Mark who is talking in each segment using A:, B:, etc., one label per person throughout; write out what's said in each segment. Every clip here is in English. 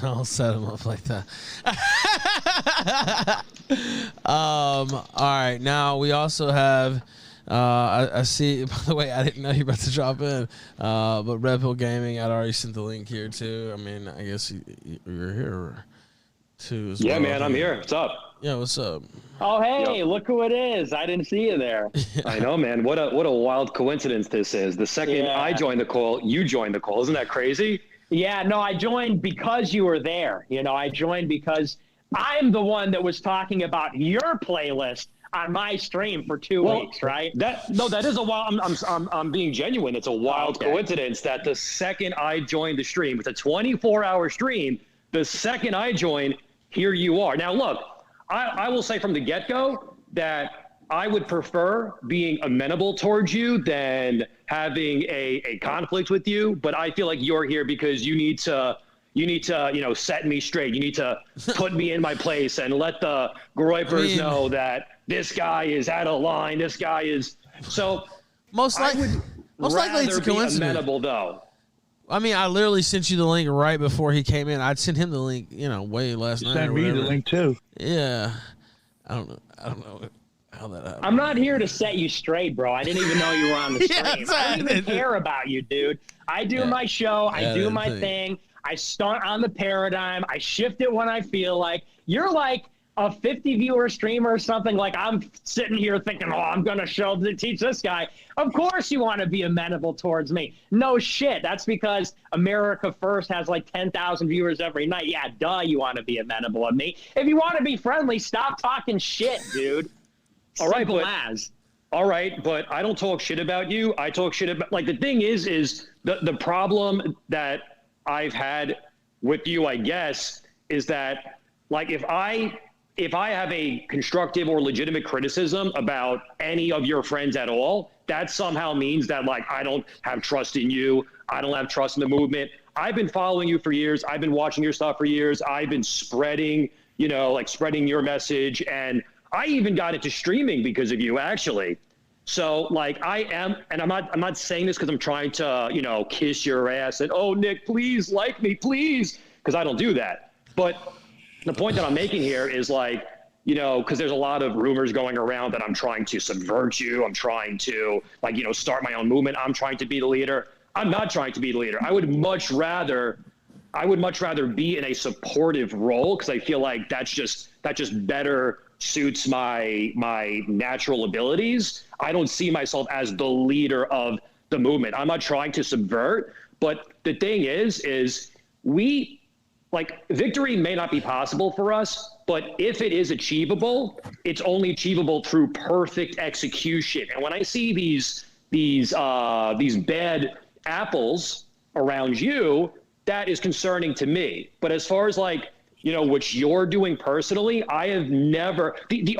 A: Don't set him up like that. All right. Now we also have. I see. By the way, I didn't know you were about to drop in. But Red Pill Gaming, I'd already sent the link here too. I mean, I guess you're here too as well.
B: Yeah, man, I'm here. What's up?
A: Yeah, what's up?
C: Oh, hey, look who it is. I didn't see you there.
B: I know, man. What a wild coincidence this is. The second I joined the call, you joined the call. Isn't that crazy?
C: Yeah, no, I joined because you were there. You know, I joined because I'm the one that was talking about your playlist on my stream for 2 weeks, right?
B: That is a wild. I'm being genuine. It's a wild coincidence that the second I joined the stream, it's a 24-hour stream. The second I joined, here you are. Now, look, I will say from the get-go that I would prefer being amenable towards you than having a conflict with you. But I feel like you're here because you need to, set me straight. You need to put me in my place and let the Groypers know that this guy is out of line. This guy is so.
A: Most likely it's a coincidence.
B: Amenable though.
A: I mean, I literally sent you the link right before he came in. I'd sent him the link, way last night.
D: Sent me the link too.
A: Yeah, I don't know how that happened.
C: I'm not here to set you straight, bro. I didn't even know you were on the stream. I don't even care about you, dude. I do my show. I do my thing. I start on the paradigm. I shift it when I feel like. You're like a 50-viewer streamer or something. Like I'm sitting here thinking, I'm going to teach this guy. Of course you want to be amenable towards me. No shit. That's because America First has like 10,000 viewers every night. Yeah, duh, you want to be amenable of me. If you want to be friendly, stop talking shit, dude.
B: All right, but I don't talk shit about you. I talk shit about, like, the thing is the problem that I've had with you, I guess, is that, like, if I have a constructive or legitimate criticism about any of your friends at all, that somehow means that, like, I don't have trust in you. I don't have trust in the movement. I've been following you for years. I've been watching your stuff for years. I've been spreading your message. And I even got into streaming because of you, actually. So, like, I am, and I'm not saying this because I'm trying to, kiss your ass and, oh, Nick, please like me, please, because I don't do that. But the point that I'm making here is, like, because there's a lot of rumors going around that I'm trying to subvert you. I'm trying to, like, start my own movement. I'm trying to be the leader. I'm not trying to be the leader. I would much rather be in a supportive role because I feel like that just better suits my natural abilities. I don't see myself as the leader of the movement. I'm not trying to subvert, but the thing is victory may not be possible for us, but if it is achievable, it's only achievable through perfect execution. And when I see these bad apples around you, that is concerning to me. But as far as, like, what you're doing personally, I have never, the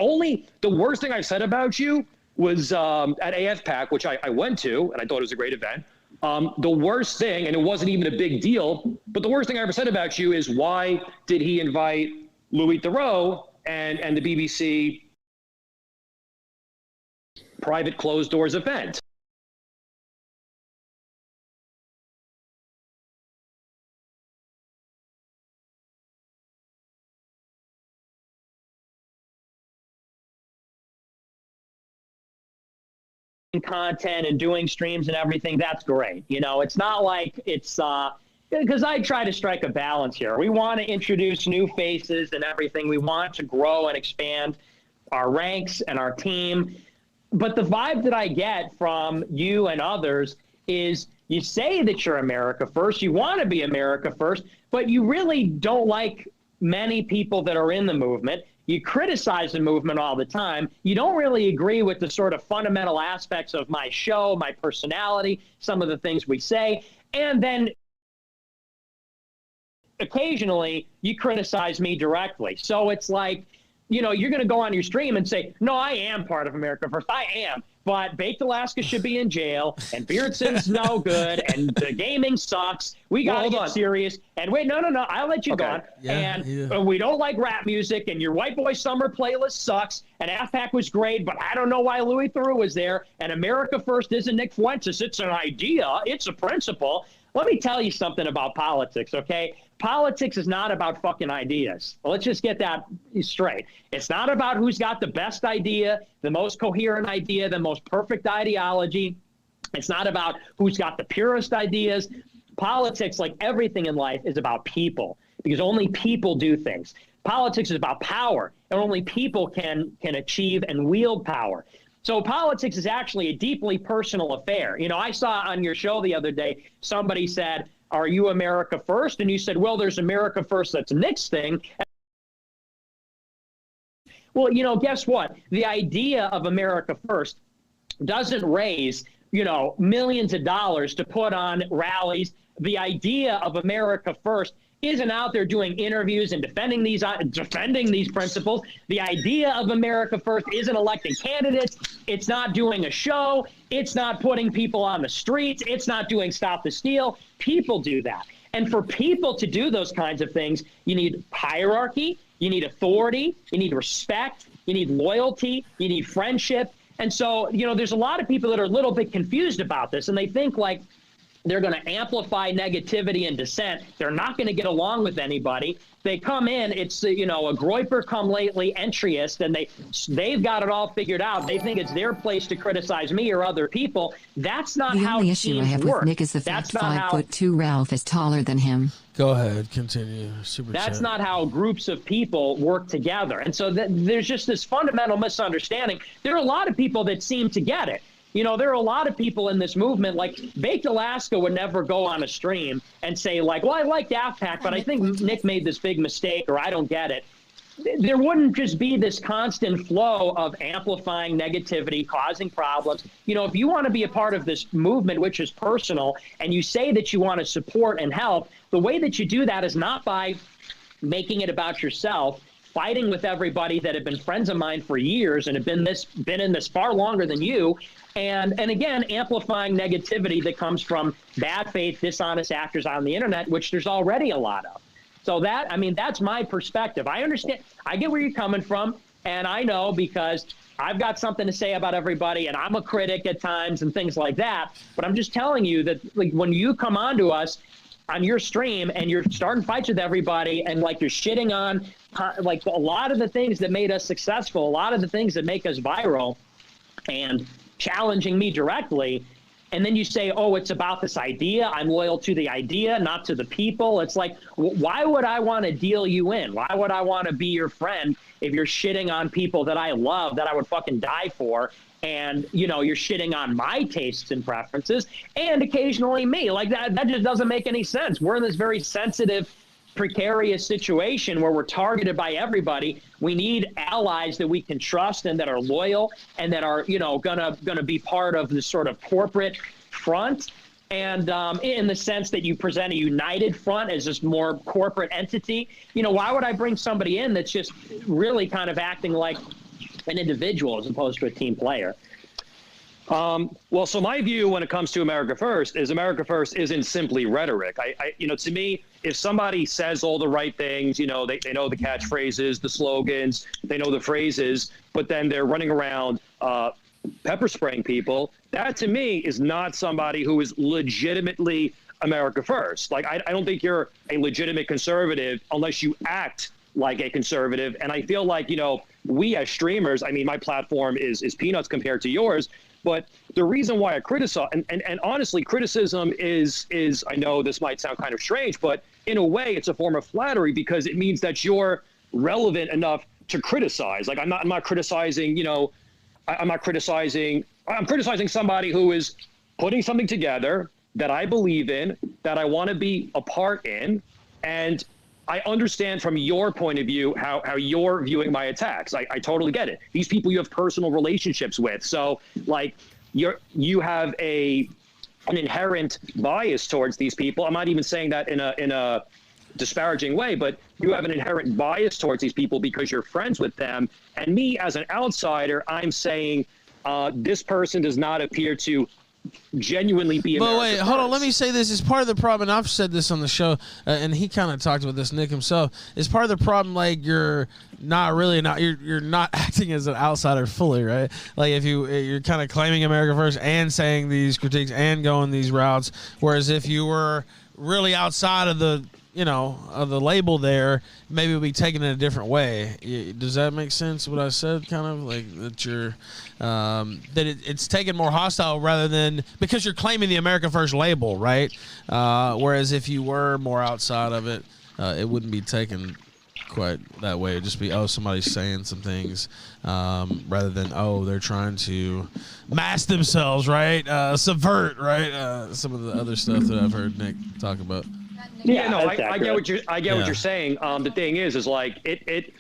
B: worst thing I've said about you was at AFPAC, which I went to, and I thought it was a great event. The worst thing, and it wasn't even a big deal, but the worst thing I ever said about you is, why did he invite Louis Theroux and the BBC private closed doors event?
C: Content and doing streams and everything, that's great. It's not like it's because I try to strike a balance here. We want to introduce new faces and everything. We want to grow and expand our ranks and our team. But the vibe that I get from you and others is, you say that you're America First, you want to be America First, but you really don't like many people that are in the movement. You criticize the movement all the time. You don't really agree with the sort of fundamental aspects of my show, my personality, some of the things we say. And then occasionally you criticize me directly. So it's like, you're going to go on your stream and say, no, I am part of America First. I am. But Baked Alaska should be in jail, and Beardson's no good, and the gaming sucks. We got to get serious. And wait, no, I'll let you go on. And we don't like rap music, and your White Boy Summer playlist sucks, and AFPAC was great, but I don't know why Louis Theroux was there, and America First isn't Nick Fuentes. It's an idea. It's a principle. Let me tell you something about politics, okay? Politics is not about fucking ideas. Well, let's just get that straight. It's not about who's got the best idea, the most coherent idea, the most perfect ideology. It's not about who's got the purest ideas. Politics, like everything in life, is about people, because only people do things. Politics is about power, and only people can achieve and wield power. So politics is actually a deeply personal affair. You know, I saw on your show the other day, somebody said, "Are you America first?" And you said, "Well, there's America first. That's Nick's thing." Well, you know, guess what? The idea of America first doesn't raise, you know, millions of dollars to put on rallies. The idea of America first isn't out there doing interviews and defending these principles. The idea of America first isn't electing candidates. It's not doing a show. It's not putting people on the streets. It's not doing Stop the Steal. People do that. And for people to do those kinds of things, you need hierarchy, you need authority, you need respect, you need loyalty, you need friendship. And so, you know, there's a lot of people that are a little bit confused about this, and they think like they're going to amplify negativity and dissent. They're not going to get along with anybody. They come in, it's, you know, a Groyper come lately entryist, and they've got it all figured out. They think it's their place to criticize me or other people. That's not how
D: the only issue I have
C: work.
D: with Nick is the fact 5'2" Ralph is taller than him.
A: Go ahead, continue. Super
C: That's
A: chat.
C: not how groups of people work together. And so there's just this fundamental misunderstanding. There are a lot of people that seem to get it. You know, there are a lot of people in this movement, like Baked Alaska would never go on a stream and say like, well, I like Daft Punk, but I think Nick made this big mistake, or I don't get it. There wouldn't just be this constant flow of amplifying negativity, causing problems. You know, if you want to be a part of this movement, which is personal, and you say that you want to support and help, the way that you do that is not by making it about yourself, fighting with everybody that have been friends of mine for years and have been in this far longer than you, and again, amplifying negativity that comes from bad faith, dishonest actors on the internet, which there's already a lot of. So that, I mean, that's my perspective. I understand. I get where you're coming from, and I know because I've got something to say about everybody, and I'm a critic at times and things like that. But I'm just telling you that, like, when you come on to us on your stream and you're starting fights with everybody, and like you're shitting on like a lot of the things that made us successful, a lot of the things that make us viral, and challenging me directly, and then you say, oh, it's about this idea, I'm loyal to the idea, not to the people. It's like, why would I want to deal you in? Why would I want to be your friend if you're shitting on people that I love, that I would fucking die for? And, you know, you're shitting on my tastes and preferences, and occasionally me. Like, that just doesn't make any sense. We're in this very sensitive, precarious situation where we're targeted by everybody. We need allies that we can trust and that are loyal and that are, you know, gonna be part of this sort of corporate front. And in the sense that you present a united front as this more corporate entity, you know, why would I bring somebody in that's just really kind of acting like an individual as opposed to a team player?
B: Well, so my view when it comes to America First isn't simply rhetoric. You know, to me, if somebody says all the right things, you know, they know the catchphrases, the slogans, they know the phrases, but then they're running around pepper spraying people, that to me is not somebody who is legitimately America First. Like, I don't think you're a legitimate conservative unless you act like a conservative. And I feel like, you know, we as streamers, I mean, my platform is peanuts compared to yours. But the reason why I criticize, and honestly, criticism is, I know this might sound kind of strange, but in a way, it's a form of flattery because it means that you're relevant enough to criticize. Like, I'm not criticizing, you know, I'm criticizing somebody who is putting something together that I believe in, that I want to be a part in, and I understand from your point of view how you're viewing my attacks. I totally get it. These people you have personal relationships with. So like you have an inherent bias towards these people. I'm not even saying that in a disparaging way, but you have an inherent bias towards these people because you're friends with them. And me as an outsider, I'm saying this person does not appear to genuinely be
A: But
B: America
A: wait, hold on.
B: first.
A: Let me say this. It's part of the problem, and I've said this on the show, and he kind of talked about this, Nick himself. It's part of the problem, like, you're not acting as an outsider fully, right? Like, if you're kind of claiming America first and saying these critiques and going these routes, whereas if you were really outside of the of the label there, maybe it'll be taken in a different way. Does that make sense, what I said, kind of? Like, that you're, it's taken more hostile rather than, because you're claiming the America First label, right? Whereas if you were more outside of it, it wouldn't be taken quite that way. It'd just be, oh, somebody's saying some things, rather than, oh, they're trying to mask themselves, right? Subvert, right? Some of the other stuff that I've heard Nick talk about.
B: Yeah, no, I get what you're saying. The thing is like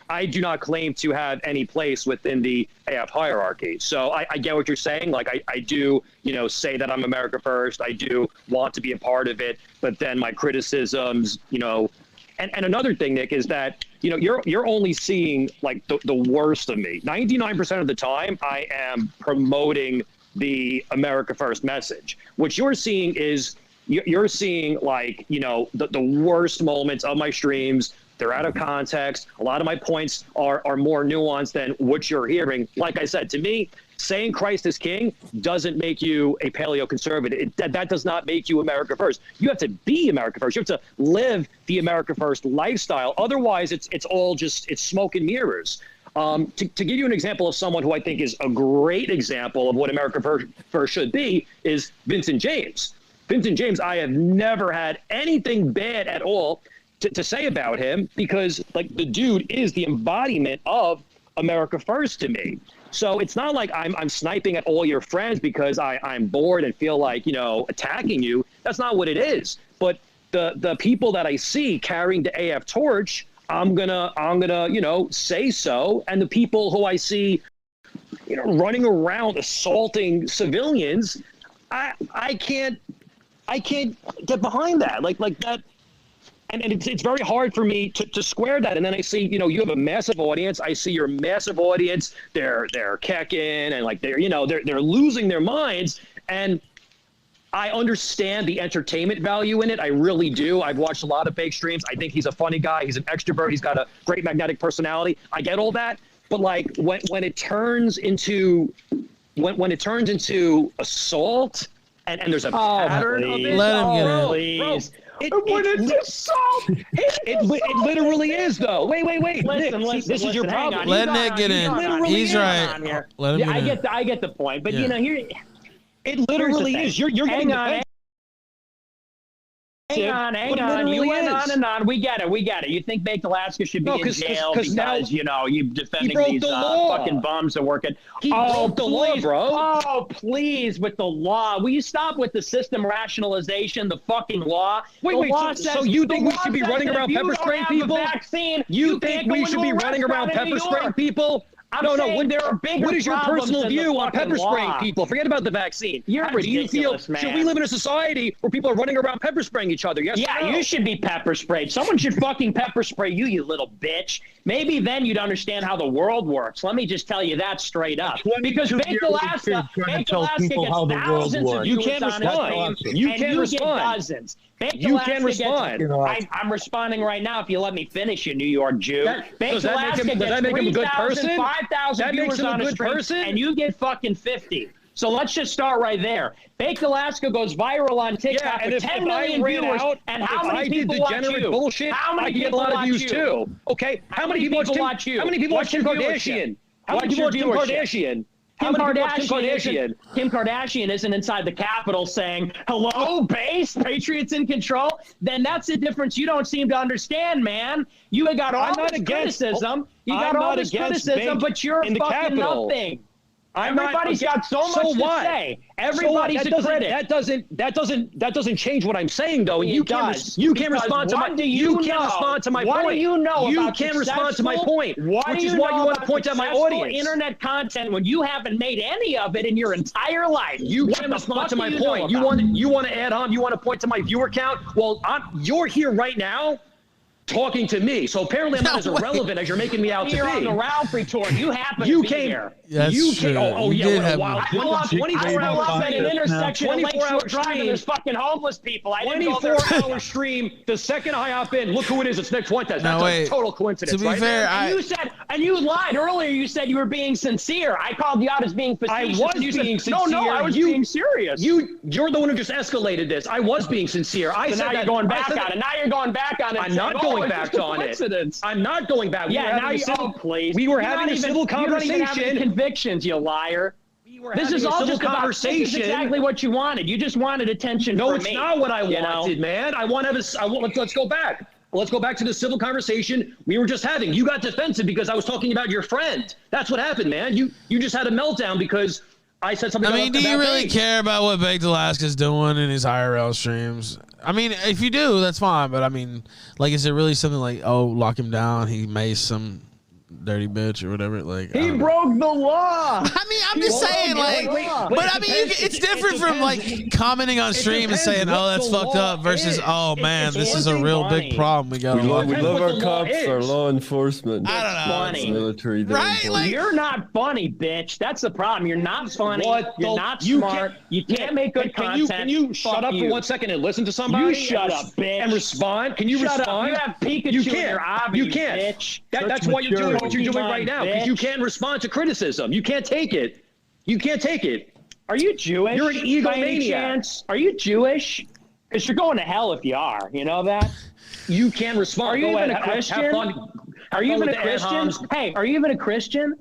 B: I do not claim to have any place within the AF hierarchy. So I get what you're saying. Like I do, say that I'm America first. I do want to be a part of it, but then my criticisms, and another thing, Nick, is that you're only seeing like the worst of me. 99% of the time, I am promoting the America First message. What you're seeing is you're seeing like, the worst moments of my streams. They're out of context. A lot of my points are more nuanced than what you're hearing. Like I said, to me, saying Christ is king doesn't make you a paleo-conservative. That does not make you America first. You have to be America first. You have to live the America first lifestyle. Otherwise, it's all just, it's smoke and mirrors. To give you an example of someone who I think is a great example of what America first should be is Vincent James. Vincent James, I have never had anything bad at all to say about him, because like the dude is the embodiment of America first to me. So it's not like I'm sniping at all your friends because I'm bored and feel like, attacking you. That's not what it is. But the people that I see carrying the AF torch, I'm gonna say so. And the people who I see, running around assaulting civilians, I can't get behind that. Like that. And it's very hard for me to square that. And then I see, you have a massive audience. I see your massive audience. They're kecking and like they're losing their minds. And I understand the entertainment value in it. I really do. I've watched a lot of fake streams. I think he's a funny guy. He's an extrovert. He's got a great magnetic personality. I get all that. But like when it turns into assault and there's a pattern of it.
A: Let him get in.
C: Please.
B: It literally is, though. Wait.
C: Listen,
B: this is your problem.
A: Let Nick get in. He's right. Let him get in.
C: I get the point, but here,
B: it literally is. You're getting on.
C: Hang on. You went on and on. We get it. You think Baked Alaska should be in jail because you're defending these fucking bums that work at.
B: He broke the law, bro.
C: Oh, please, with the law. Will you stop with the system rationalization, the fucking law?
B: Wait. So you think we should be running around pepper spraying people? You think we should be running around pepper spraying people? No. What is your personal view on pepper spraying people? Forget about the vaccine.
C: You're ridiculous, man.
B: Should we live in a society where people are running around pepper spraying each other? Yes.
C: Yeah, you should be pepper sprayed. Someone should fucking pepper spray you, you little bitch. Maybe then you'd understand how the world works. Let me just tell you that straight up. Because Baked Alaska gets thousands of
B: You can't respond. You can't respond.
C: Dozens.
B: You can respond.
C: I'm responding right now if you let me finish, you New York Jew.
B: Does that make him a good person?
C: 5,000 viewers on a stream, and you get fucking 50. So let's just start right there. Baked Alaska goes viral on TikTok with 10 million viewers. And how many people watch you?
B: Bullshit,
C: how many
B: I get a lot of views too. Okay, how many people watch you? How many people watch Kim Kardashian? How many people watch Kim Kardashian?
C: Kim Kardashian isn't inside the Capitol saying, hello, base, Patriots in control. Then that's the difference you don't seem to understand, man. You got all this criticism. You got all this criticism, but you're fucking nothing. Everybody's got so much to say. Everybody's a critic.
B: That doesn't change what I'm saying, though.
C: You can't
B: respond to my. You can't respond to my point.
C: What do you know?
B: You can't respond to my point.
C: Which is why you want to point out my audience. Internet content when you haven't made any of it in your entire life.
B: You can't respond to my point. You want to add on. You want to point to my viewer count. Well, you're here right now talking to me. So apparently I'm not as irrelevant as you're making me out to be.
C: You're on the Ralph report. You happen
B: You
C: to be
B: came
C: here.
A: That's
B: you
A: true.
B: came. Oh
A: You
B: yeah,
A: did
B: what a
A: have
B: wild.
C: I pull up
B: 24 hour
C: at an intersection at
B: 24
C: Lakeshore
B: hour
C: Drive and
B: stream.
C: there's fucking homeless people. I didn't go there.
B: 24 hour stream. The second I hop in, look who it is. It's Nick Fuentes.
A: Now,
B: That's
A: wait.
B: a total coincidence.
A: To be
B: right?
A: fair,
C: And you lied earlier. You said you were being sincere. I called you out as being facetious.
B: I was
C: and you
B: being
C: said, No,
B: sincere.
C: I was being serious.
B: You're the one who just escalated this. I was being sincere. I
C: So
B: said
C: now
B: that.
C: you're going
B: I
C: back
B: said
C: on
B: that-
C: it. Now you're going back on it.
B: I'm not going back on it. I'm not going back.
C: Yeah, now you.
B: Please.
C: We
B: were having a civil conversation.
C: You don't even have any convictions, you liar. This is all just about. This is exactly what you wanted. You just wanted attention.
B: No,
C: from
B: it's
C: me,
B: not what I
C: you know?
B: wanted, man. I want to have let's go back. Let's go back to the civil conversation we were just having. You got defensive because I was talking about your friend. That's what happened, man. You just had a meltdown because I said something.
A: I mean, do you really care about what Baked Alaska's doing in his IRL streams? I mean, if you do, that's fine. But I mean, like, is it really something like, oh, lock him down? He maced some dirty bitch or whatever. Like,
C: He broke the law.
A: I mean, I'm just saying, like, but I mean, it's different from like commenting on stream and saying, "Oh, that's fucked up," versus, "Oh man, this is a real big problem. We got."
E: We love our cops, our law enforcement.
A: I don't know.
C: Funny.
E: Military.
A: Right? Like,
C: You're not funny, bitch. That's the problem. You're not funny. You're not smart. You can't make good content.
B: Can you shut up for 1 second and listen to somebody?
C: You shut up, bitch.
B: And respond. Can you
C: Shut
B: respond?
C: up. You have Pikachu
B: You
C: in
B: can't.
C: your obby,
B: You can't.
C: bitch.
B: That's why you're doing what you're doing right now, because you can't respond to criticism. You can't take it. You can't take it.
C: Are you Jewish?
B: You're an
C: by any
B: egomaniac.
C: chance? Are you Jewish? Because you're going to hell if you are. You know that?
B: You can respond.
C: Are you
B: Go
C: even
B: ahead.
C: a Christian?
B: Have fun.
C: Are you
B: Have fun
C: even a
B: with the
C: Christian?
B: ad-homs.
C: Hey, are you even a Christian?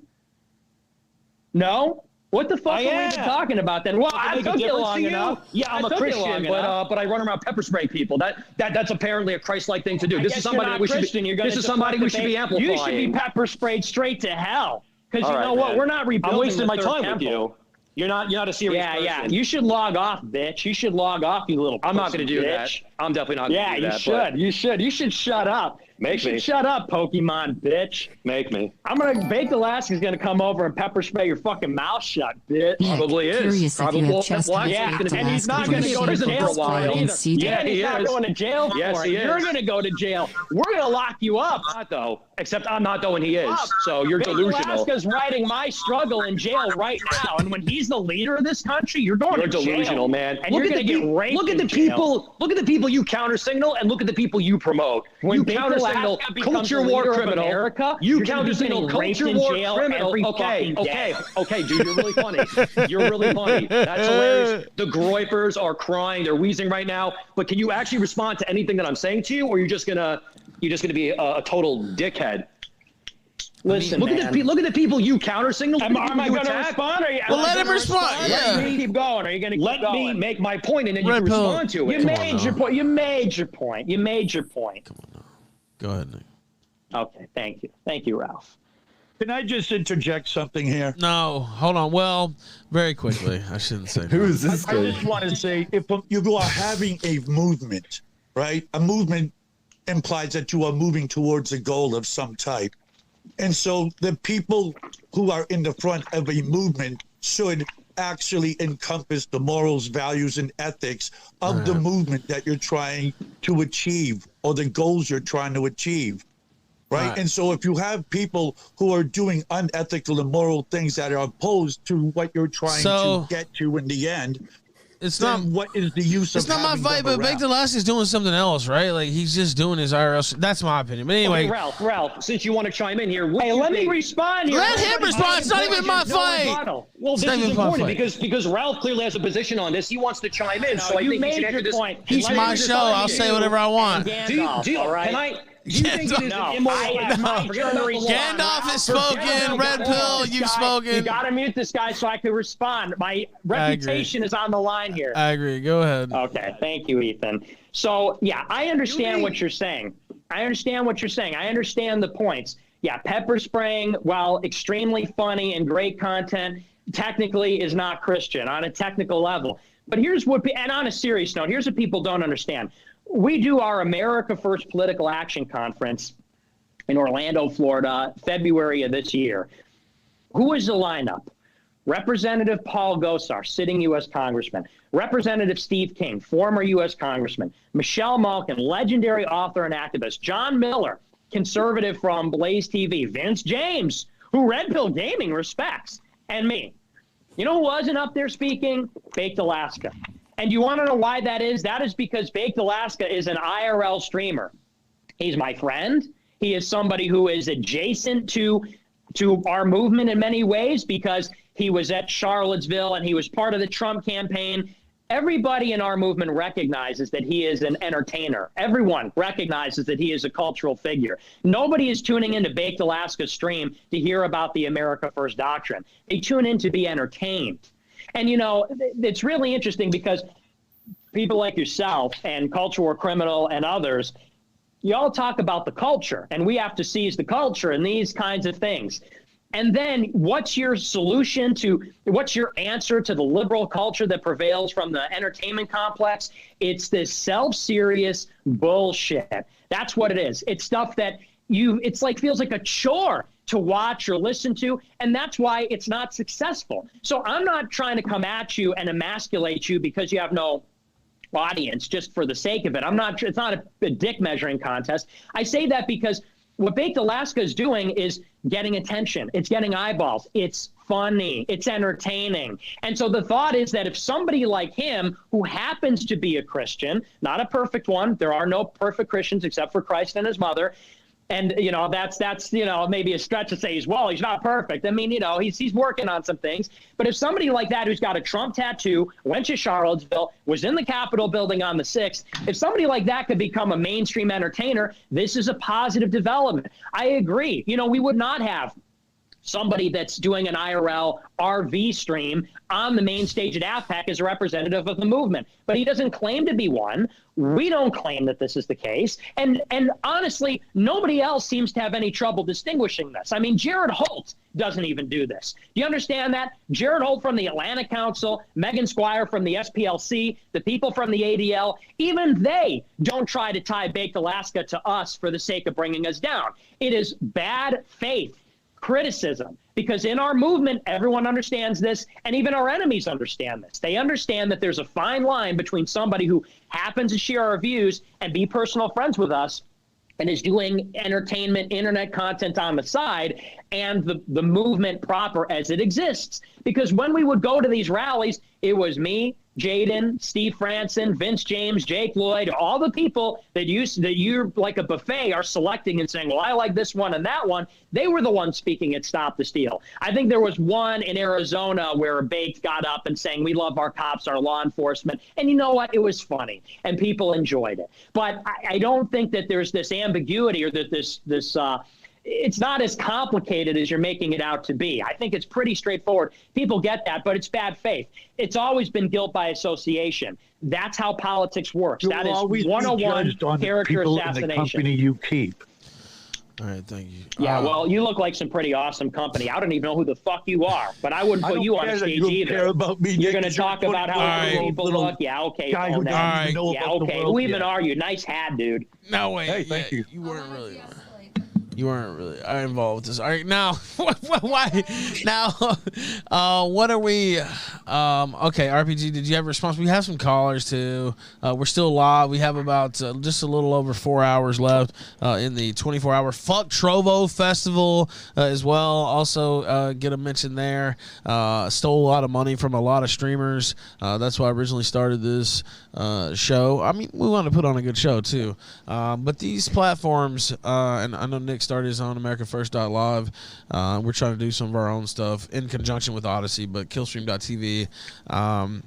C: No? What the fuck are we even talking about then? Well, I
B: Make a
C: took you
B: difference
C: long
B: to you?
C: enough.
B: Yeah, I'm
C: I
B: a
C: took you
B: Christian,
C: long enough.
B: but I run around pepper spraying people. That's apparently a Christ-like thing to do.
C: I
B: This
C: guess
B: is somebody
C: you're not
B: we should
C: Christian.
B: be.
C: You're gonna
B: This is somebody we should be amplifying.
C: You should be pepper sprayed straight to hell. Because
B: All
C: you
B: right,
C: know what?
B: man.
C: We're not rebuilding
B: I'm wasting
C: the
B: my
C: third
B: time
C: temple.
B: with you. You're not a serious person.
C: Yeah. You should log off, bitch. You should log off, you little.
B: I'm not
C: pussy
B: going to do that.
C: bitch.
B: I'm definitely not going to do that.
C: Yeah, you should. You should shut up.
B: Make
C: you
B: me.
C: should shut up, Pokemon bitch.
B: Make me.
C: I'm gonna Baked Alaska's gonna come over and pepper spray your fucking mouth shut, bitch.
B: Probably is.
D: Curious if
B: Probably
D: you have
B: will.
D: chest
B: Well,
C: Yeah,
D: Baked
C: and he's not
D: Alaska
C: gonna go to
B: prison
C: jail
B: for a
C: for
B: while.
C: it either.
D: See,
C: Yeah, he's not
B: is.
C: going to jail
B: Yes,
C: for
B: he
C: it. You're
B: is.
C: gonna go to jail. We're gonna lock you up.
B: I'm not though. Except I'm not though, and he is. So you're
C: Baked
B: delusional.
C: Alaska's writing my struggle in jail right now, and when he's the leader of this country, you're going
B: You're
C: to jail.
B: delusional, man.
C: And you're gonna get raped.
B: Look at the
C: in jail.
B: people. Look at the people you counter signal, and look at the people you promote.
C: When
B: You
C: Baked
B: counter signal
C: Alaska becomes
B: culture
C: the
B: war
C: leader of
B: criminal.
C: America,
B: You
C: you're gonna
B: counter
C: be
B: signal
C: getting raped
B: culture
C: in
B: war
C: jail
B: criminal.
C: every
B: Okay,
C: fucking day.
B: okay, dude, you're really funny. You're really funny. That's hilarious. The Groypers are crying. They're wheezing right now. But can you actually respond to anything that I'm saying to you, or you're just gonna be a total dickhead?
C: Listen,
B: Look
C: man.
B: at the people you counter signal.
C: Am I going to respond?
A: Well, let him respond.
C: Let
A: Yeah.
C: me keep going. Are you going to keep
B: Let
C: going?
B: me make my point, and then you
A: Red
B: can
A: pill.
B: respond to it.
C: You made your point. You made your point. You made your point.
A: Go ahead, Nick.
C: Okay, thank you. Thank you, Ralph.
F: Can I just interject something here?
A: No, hold on. Well, very quickly. I shouldn't say.
E: Who is this
F: I
E: guy?
F: just want to say, if you are having a movement, right? A movement implies that you are moving towards a goal of some type. And so the people who are in the front of a movement should actually encompass the morals, values, and ethics of the movement that you're trying to achieve or the goals you're trying to achieve. Right? And so if you have people who are doing unethical, immoral things that are opposed to what you're trying to get to in the end,
A: It's
F: then
A: not.
F: what is the use of
A: It's not my
F: having
A: fight,
F: them
A: but Baked
F: around?
A: Alaska's doing something else, right? Like he's just doing his IRL. That's my opinion. But anyway,
B: Okay, Ralph, since you want to chime in here,
C: Hey, let me respond here.
A: Let him respond. It's not even my
C: No
A: fight.
C: rebuttal.
B: well,
A: It's
B: this
A: not
B: is
A: even my
B: important
A: fight.
B: because Ralph clearly has a position on this. He wants to chime in, so I
C: you
B: think he
C: made
B: should
C: your
B: enter this.
C: point.
A: it's
C: Let
A: my
C: me
A: show. I'll
C: respond
A: say
C: to
A: whatever I want.
C: Gandalf,
B: Do you,
C: all right?
B: can I? Do you think it is
C: No,
B: immoral?
C: I- my
B: Forget about the law.
A: Gandalf has
C: Forget
A: spoken.
C: about
A: Red
C: that.
A: pill,
C: This
A: you've
C: guy-
A: spoken.
C: You got to mute this guy so I can respond. My reputation is on the line here.
A: I agree. Go ahead.
C: Okay, thank you, Ethan. So, yeah, I understand what you're saying. I understand what you're saying. I understand the points. Yeah, pepper spraying, while extremely funny and great content, technically is not Christian on a technical level. But here's what, and on a serious note, here's what people don't understand. We do our America First Political Action Conference in Orlando, Florida, February of this year. Who is the lineup? Representative Paul Gosar, sitting U.S. Congressman, Representative Steve King, former U.S. Congressman, Michelle Malkin, legendary author and activist, John Miller, conservative from Blaze TV, Vince James, who Red Pill Gaming respects, and me. You know who wasn't up there speaking? Baked Alaska. And you want to know why that is? That is because Baked Alaska is an IRL streamer. He's my friend. He is somebody who is adjacent to our movement in many ways because he was at Charlottesville and he was part of the Trump campaign. Everybody in our movement recognizes that he is an entertainer. Everyone recognizes that he is a cultural figure. Nobody is tuning into Baked Alaska's stream to hear about the America First doctrine. They tune in to be entertained. And, you know, it's really interesting because people like yourself and Culture War Criminal and others, you all talk about the culture, and we have to seize the culture and these kinds of things. And then what's your solution to, what's your answer to the liberal culture that prevails from the entertainment complex? It's this self-serious bullshit. That's what it is. It's stuff that it's like, feels like a chore to watch or listen to, and that's why it's not successful. So I'm not trying to come at you and emasculate you because you have no audience just for the sake of it. It's not a dick measuring contest. I say that because what Baked Alaska is doing is getting attention. It's getting eyeballs. It's funny. It's entertaining. And so the thought is that if somebody like him, who happens to be a Christian, not a perfect one, there are no perfect Christians except for Christ and his mother. And, you know, that's you know, maybe a stretch to say he's not perfect. I mean, you know, he's working on some things. But if somebody like that who's got a Trump tattoo, went to Charlottesville, was in the Capitol building on the 6th, if somebody like that could become a mainstream entertainer, this is a positive development. I agree. You know, we would not have somebody that's doing an IRL RV stream on the main stage at AFPAC as a representative of the movement. But he doesn't claim to be one. We don't claim that this is the case. And honestly, nobody else seems to have any trouble distinguishing this. I mean, Jared Holt doesn't even do this. Do you understand that? Jared Holt from the Atlantic Council, Megan Squire from the SPLC, the people from the ADL, even they don't try to tie Baked Alaska to us for the sake of bringing us down. It is bad faith criticism, because in our movement, everyone understands this, and even our enemies understand this. They understand that there's a fine line between somebody who happens to share our views and be personal friends with us and is doing entertainment, internet content on the side, and the movement proper as it exists. Because when we would go to these rallies, it was me, Jaden, Steve Franson, Vince James, Jake Lloyd, all the people that you're like a buffet are selecting and saying, well, I like this one and that one. They were the ones speaking at Stop the Steal. I think there was one in Arizona where Baked got up and saying, we love our cops, our law enforcement. And you know what? It was funny and people enjoyed it. But I don't think that there's this ambiguity or that this it's not as complicated as you're making it out to be. I think it's pretty straightforward. People get that, but it's bad faith. It's always been guilt by association. That's how politics works. That is 101 character assassination.
F: The company you keep.
A: All right, thank you.
C: Yeah, well, you look like some pretty awesome company. I don't even know who the fuck you are, but I wouldn't put you on a stage either.
F: Care about me,
C: you're going to talk about how other people look. Yeah, okay.
F: Guy who doesn't even know about the world.
C: Who even are you? Nice hat, dude.
A: No way.
F: Hey, thank you.
A: You weren't really. You weren't really involved with this. All right, now, why? Now, what are we? Okay, RPG, did you have a response? We have some callers, too. We're still live. We have about just a little over 4 hours left in the 24-hour Fuck Trovo Festival as well. Also, get a mention there. Stole a lot of money from a lot of streamers. That's why I originally started this show. I mean, we want to put on a good show, too. But these platforms, and I know Nick started his own AmericaFirst.live. We're trying to do some of our own stuff in conjunction with Odyssey, but Killstream.tv,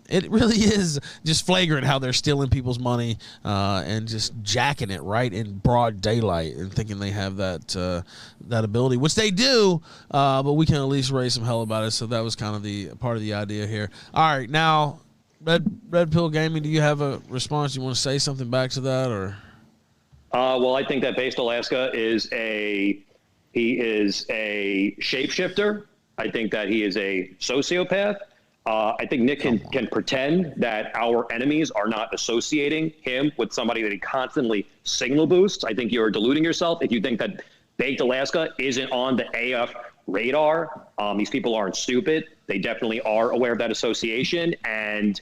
A: it really is just flagrant how they're stealing people's money and just jacking it right in broad daylight and thinking they have that ability, which they do, but we can at least raise some hell about it. So that was kind of the part of the idea here. All right, now, Red Pill Gaming, do you have a response? You want to say something back to that, or?
B: Well, I think that Baked Alaska is a shapeshifter. I think that he is a sociopath. I think Nick can pretend that our enemies are not associating him with somebody that he constantly signal boosts. I think you're deluding yourself if you think that Baked Alaska isn't on the AF radar. These people aren't stupid. They definitely are aware of that association. And,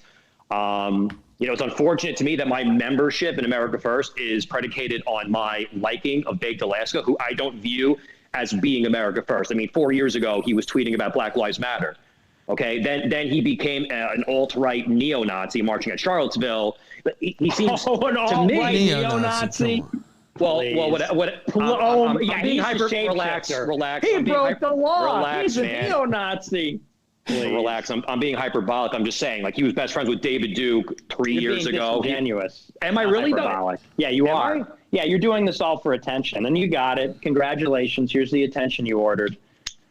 B: it's unfortunate to me that my membership in America First is predicated on my liking of Baked Alaska, who I don't view as being America First. I mean, 4 years ago, he was tweeting about Black Lives Matter. Okay, then he became an alt-right neo-Nazi marching at Charlottesville. He seems to me
C: neo-Nazi.
B: Well, I'm being hyper relaxed.
C: He broke the law.
B: Relax,
C: He's a
B: man.
C: neo-Nazi.
B: Relax. I'm being hyperbolic. I'm just saying, like, he was best friends with David Duke 3 years ago.
C: Disingenuous.
B: Am I really
C: hyperbolic? Yeah, you are. Yeah, you're doing this all for attention, and you got it. Congratulations. Here's the attention you ordered.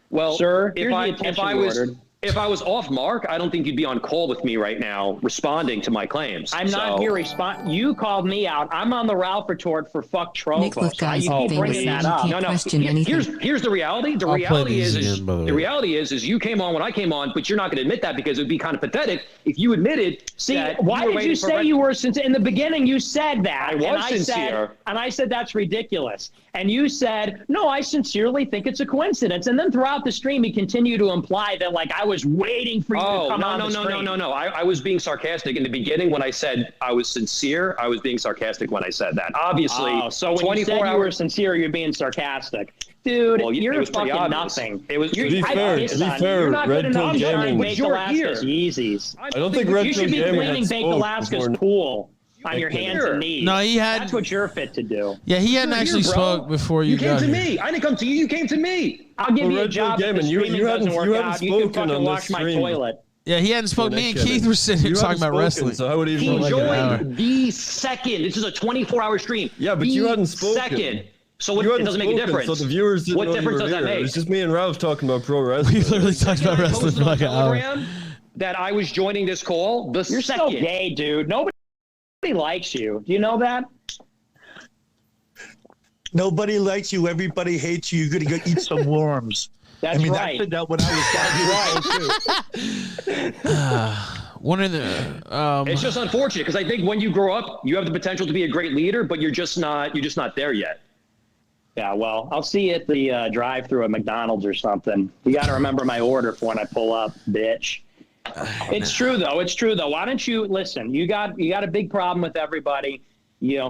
B: Well,
C: sir, here's the attention you ordered.
B: If I was off mark, I don't think you'd be on call with me right now responding to my claims.
C: I'm not here You called me out. I'm on the Ralph retort for fuck Trovos. You keep bringing that up.
B: No. Here's the reality. The reality is you came on when I came on, but you're not going to admit that because it would be kind of pathetic if you admitted.
C: Why did you say you were sincere? In the beginning, you said that.
B: I was sincere.
C: And I said that's ridiculous. And you said, no, I sincerely think it's a coincidence. And then throughout the stream, he continued to imply that, like, I was waiting for you to come on the stream.
B: No. I was being sarcastic in the beginning when I said I was sincere. I was being sarcastic when I said that. Obviously,
C: so when you said you were sincere, you're being sarcastic. Dude, you're fucking nothing.
E: To be fair, Red Pill Gaming.
C: But you're here. Yeezys.
E: I don't think Red Pill Gaming
C: You should be cleaning Baked Alaska's pool on your hands and knees.
A: No, he had.
C: That's what you're fit to do.
A: Yeah, he hadn't actually spoke before you got
B: came to
A: here.
B: me. I didn't come to you. You came to me.
C: I'll give you a job if the streaming doesn't work out. You can fucking wash my toilet.
A: Yeah, he hadn't spoken. Me and Keith were sitting here talking about wrestling.
E: So how would he
B: joined the second. This is a 24-hour stream.
E: Yeah, but you hadn't spoken.
B: Second. So it doesn't make a difference.
E: So the viewers didn't know
B: difference does that make?
E: It was just me and Ralph talking about pro wrestling.
A: We literally talked about wrestling for like an hour.
B: That I was joining this call.
C: You're so gay, dude. Nobody likes you. Do you know that?
F: Nobody likes you. Everybody hates you. You're going to go eat some worms.
C: That's right.
F: I said that when I was 5 years old, too.
A: One of the
B: it's just unfortunate because I think when you grow up, you have the potential to be a great leader, but you're just not there yet.
C: Yeah, well, I'll see you at the drive-through at McDonald's or something. You got to remember my order for when I pull up, bitch. It's true though. It's true though. Why don't you listen? You got a big problem with everybody.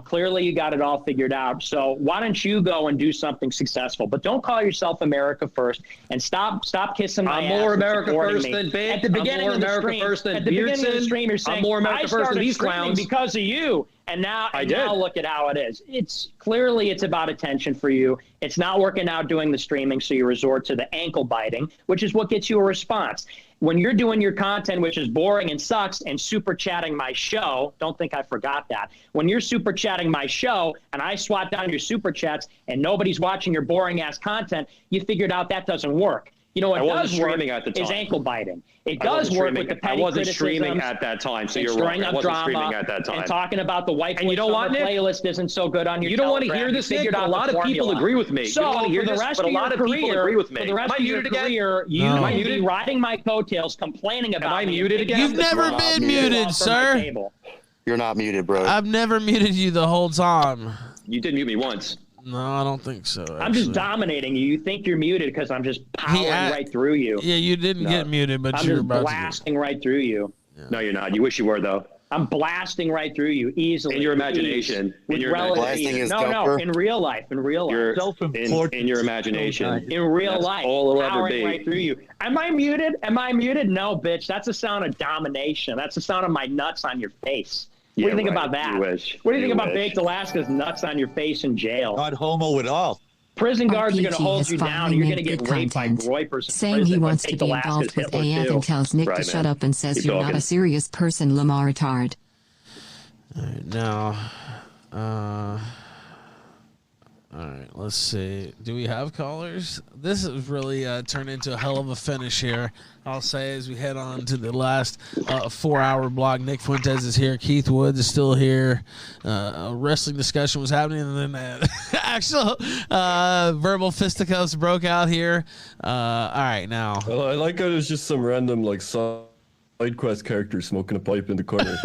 C: Clearly you got it all figured out. So why don't you go and do something successful? But don't call yourself America First and stop kissing my ass.
B: I'm more America First than Big.
C: At the beginning of the stream, you're saying,
B: I'm more America First than these clowns
C: because of you. And now look at how it is. It's clearly about attention for you. It's not working out doing the streaming, so you resort to the ankle biting, which is what gets you a response. When you're doing your content, which is boring and sucks, and super chatting my show, don't think I forgot that. When you're super chatting my show and I swat down your super chats and nobody's watching your boring ass content, you figured out that doesn't work. You know what does work is ankle biting. It does work with the petty
B: I wasn't streaming at that time, so you're right. I wasn't streaming at that time.
C: And talking about the white
B: and you don't want
C: playlist isn't so good on your.
B: You don't want to hear this, Nick. A lot of people agree with me.
C: So for the rest of your career, for the rest of your career, you will be riding my coattails, complaining about.
B: Am I muted again?
A: You've never been muted, sir.
G: You're not muted, bro.
A: I've never muted you the whole time.
B: You did mute me once.
A: No, I don't think so. Actually.
C: I'm just dominating you. You think you're muted because I'm just powering right through you.
A: Yeah, you didn't get muted, but you're about
C: blasting right through you.
B: Yeah. No, you're not. You wish you were, though.
C: I'm blasting right through you easily.
B: In your imagination.
C: In your imagination. No, in real life. In real life.
B: In your imagination.
C: In real life.
B: All it'll ever be.
C: Right through you. Am I muted? No, bitch. That's the sound of domination. That's the sound of my nuts on your face. What do you think about that? What do you think about Baked Alaska's nuts on your face in jail?
F: Not homo at all.
C: Prison guards are going to hold you down and you're going to get raped by groypers.
D: Saying he wants to be involved with AF and tells Nick to shut up and says you're not a serious person, Lamar retard.
A: All right, now, all right, let's see. Do we have callers? This has really turned into a hell of a finish here, I'll say, as we head on to the last 4-hour block. Nick Fuentes is here. Keith Woods is still here. A wrestling discussion was happening, and then actual verbal fisticuffs broke out here. All right, now.
E: Well, I like how there's just some random, like, side quest character smoking a pipe in the corner.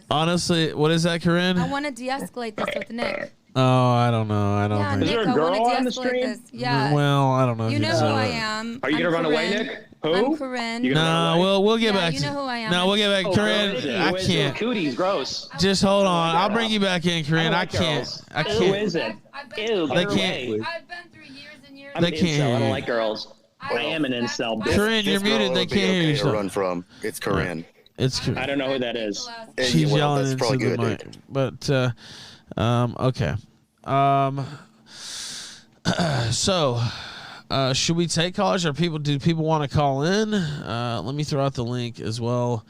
A: Honestly, what is that, Corinne?
H: I want to de-escalate this with Nick.
A: Oh, I don't know. I don't
H: Yeah,
A: think.
C: Is there a
H: Nick, I
C: girl
H: wanna
C: on the
H: de-escalate
C: stream?
H: this. Yeah.
A: Well, I don't know.
H: You
A: if
H: know
A: it's,
H: who I am.
B: Are you going to run away, Nick?
C: Who?
H: I'm Corinne.
B: You gonna run
A: Nah,
B: away?
A: we'll get
H: Yeah,
A: back.
H: you know who I am.
A: No, we'll get back.
B: Oh,
A: Corinne,
B: Nicky,
A: I
B: who is
A: can't.
B: Cooties, gross.
A: Just hold on. I'll bring you back in, Corinne. I
C: like
A: can't.
C: girls.
A: I
C: Who
A: can't.
C: is it?
H: Ew,
A: They can't.
H: I've been through years and years.
C: I'm
A: They
C: an
A: can't
C: incel. I
A: hear
C: don't
A: you.
C: like girls. I am an incel. bitch.
A: Corinne, you're
G: This girl
A: muted. They
G: would be
A: can't hear
G: okay
A: you.
G: to
A: So.
G: run from. It's Corinne.
A: It's Corinne.
C: I don't know who that is.
A: She's
G: well,
A: yelling
G: that's
A: into
G: probably
A: the
G: good,
A: mic.
G: dude.
A: But okay. So should we take callers, or do people want to call in? Let me throw out the link as well.